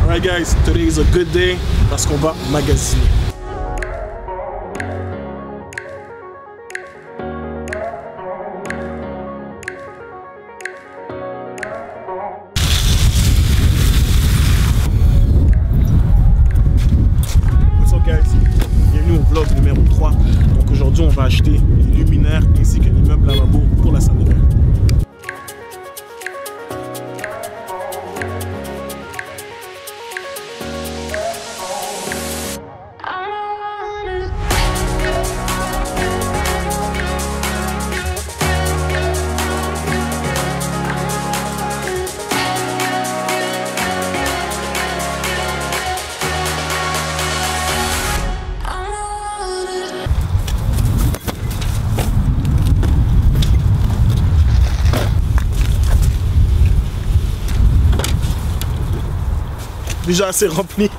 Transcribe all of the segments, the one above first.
Alright guys, today is a good day parce qu'on va magasiner. What's up guys? Bienvenue au vlog numéro 3. Donc aujourd'hui on va acheter les luminaires ainsi que l'immeuble lavabo pour la salle de bain. Déjà assez rempli.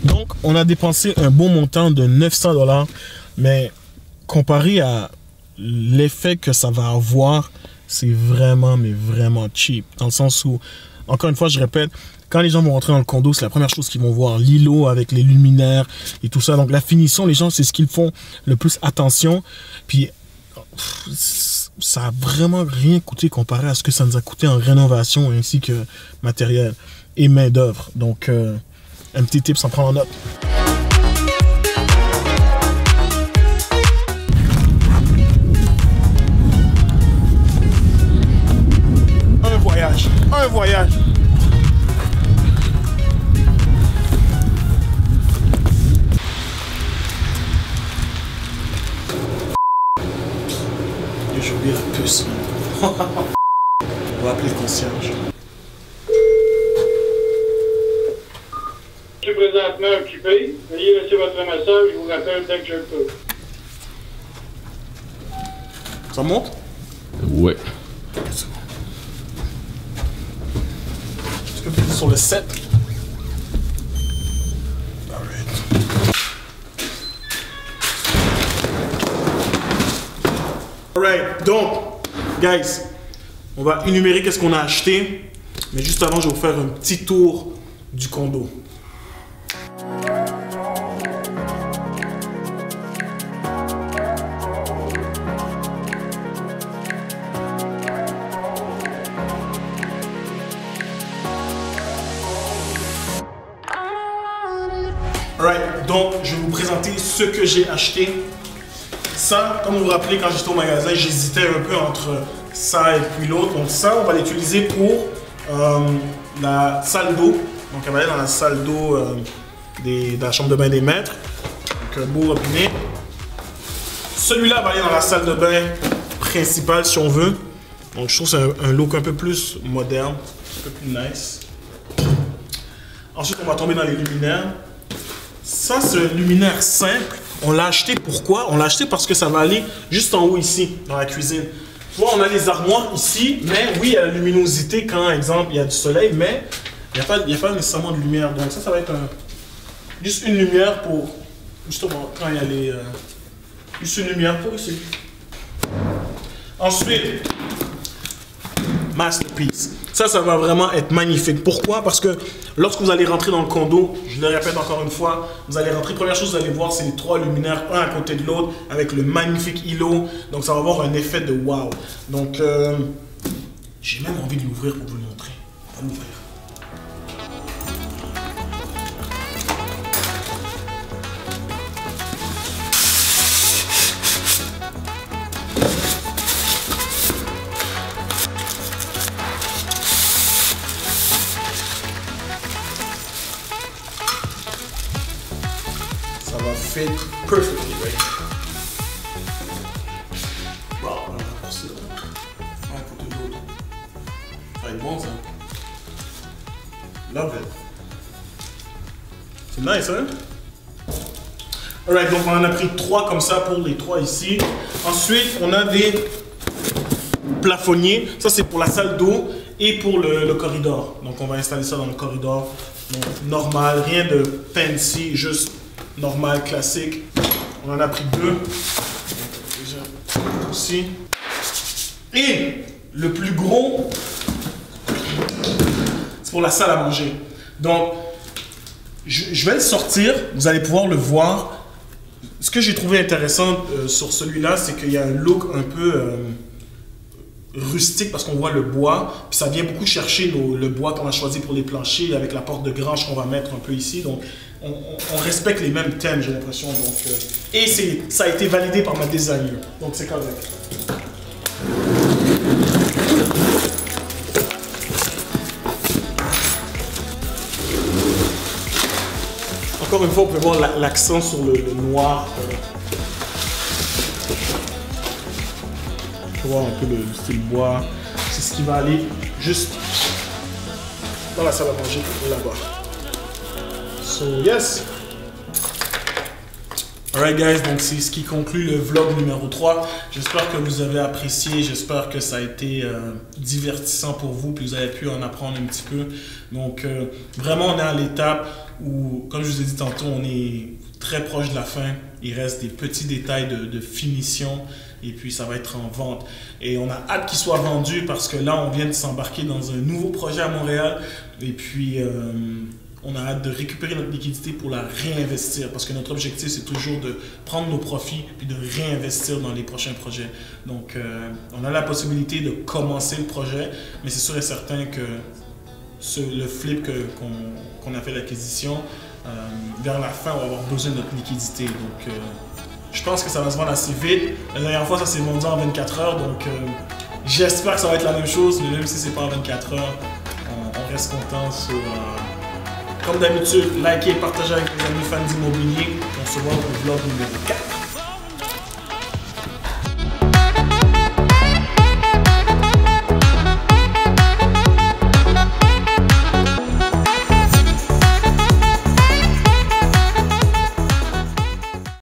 Donc, on a dépensé un bon montant de 900 $, mais comparé à l'effet que ça va avoir, c'est vraiment, mais vraiment cheap. Dans le sens où, encore une fois, je répète, quand les gens vont rentrer dans le condo, c'est la première chose qu'ils vont voir. L'îlot avec les luminaires et tout ça. Donc la finition, les gens, c'est ce qu'ils font le plus attention. Puis ça a vraiment rien coûté comparé à ce que ça nous a coûté en rénovation ainsi que matériel et main d'œuvre. Donc un petit tip, s'en prend en note. Un voyage. J'ai oublié la puce. On va appeler le concierge. Je suis présentement occupé. Veuillez laisser votre message. Je vous rappelle dès que je le peux. Ça monte? Ouais. C'est bon. Tu peux cliquer sur le 7. Alright, donc, guys, on va énumérer qu'est-ce qu'on a acheté. Mais juste avant, je vais vous faire un petit tour du condo. Alright, donc, je vais vous présenter ce que j'ai acheté. Ça, comme vous vous rappelez, quand j'étais au magasin, j'hésitais un peu entre ça et puis l'autre. Donc ça, on va l'utiliser pour la salle d'eau. Donc elle va aller dans la salle d'eau de la chambre de bain des maîtres. Donc un beau robinet. Celui-là va aller dans la salle de bain principale si on veut. Donc je trouve que c'est un look un peu plus moderne, un peu plus nice. Ensuite, on va tomber dans les luminaires. Ça, c'est un luminaire simple. On l'a acheté pourquoi? On l'a acheté parce que ça va aller juste en haut ici, dans la cuisine. Tu vois, on a les armoires ici, mais oui, il y a la luminosité quand, exemple, il y a du soleil, mais il n'y a pas nécessairement de lumière. Donc ça va être juste une lumière pour, justement, quand il y a les... juste une lumière pour ici. Ensuite, masterpiece. Ça va vraiment être magnifique. Pourquoi? Parce que lorsque vous allez rentrer dans le condo, je le répète encore une fois, vous allez rentrer, première chose, vous allez voir, c'est les trois luminaires, un à côté de l'autre, avec le magnifique îlot. Donc ça va avoir un effet de wow. Donc, j'ai même envie de l'ouvrir pour vous le montrer. On va l'ouvrir. Ça va fit perfectly, right? Wow, on va passer un à côté de l'autre. Ça va être bon, ça. Love it. C'est nice, hein? Alright, donc on en a pris 3 comme ça pour les 3 ici. Ensuite, on a des plafonniers. Ça, c'est pour la salle d'eau et pour le corridor. Donc, on va installer ça dans le corridor. Donc, normal, rien de fancy, juste normal, classique. On en a pris 2. Déjà, aussi. Et le plus gros, c'est pour la salle à manger. Donc, je vais le sortir, vous allez pouvoir le voir. Ce que j'ai trouvé intéressant sur celui-là, c'est qu'il y a un look un peu rustique parce qu'on voit le bois. Puis ça vient beaucoup chercher le bois qu'on a choisi pour les planchers avec la porte de grange qu'on va mettre un peu ici. Donc, on respecte les mêmes thèmes, j'ai l'impression. Et ça a été validé par ma designer. Donc, c'est correct. Encore une fois, vous pouvez voir l'accent sur le noir. Je peux voir un peu le style bois. C'est ce qui va aller juste dans la salle à manger là-bas. So, yes! Alright guys, donc c'est ce qui conclut le vlog numéro 3. J'espère que vous avez apprécié, j'espère que ça a été divertissant pour vous, puis vous avez pu en apprendre un petit peu. Donc vraiment on est à l'étape où, comme je vous ai dit tantôt, on est très proche de la fin. Il reste des petits détails de finition et puis ça va être en vente. Et on a hâte qu'il soit vendu parce que là on vient de s'embarquer dans un nouveau projet à Montréal et puis on a hâte de récupérer notre liquidité pour la réinvestir parce que notre objectif, c'est toujours de prendre nos profits puis de réinvestir dans les prochains projets. Donc, on a la possibilité de commencer le projet, mais c'est sûr et certain que le flip qu'on a fait l'acquisition, vers la fin, on va avoir besoin de notre liquidité. Donc, je pense que ça va se vendre assez vite. La dernière fois, ça s'est vendu en 24 heures, donc j'espère que ça va être la même chose, mais même si c'est pas en 24 heures, on reste content sur... Comme d'habitude, likez et partagez avec vos amis fans d'immobilier. On se voit pour le vlog numéro 4.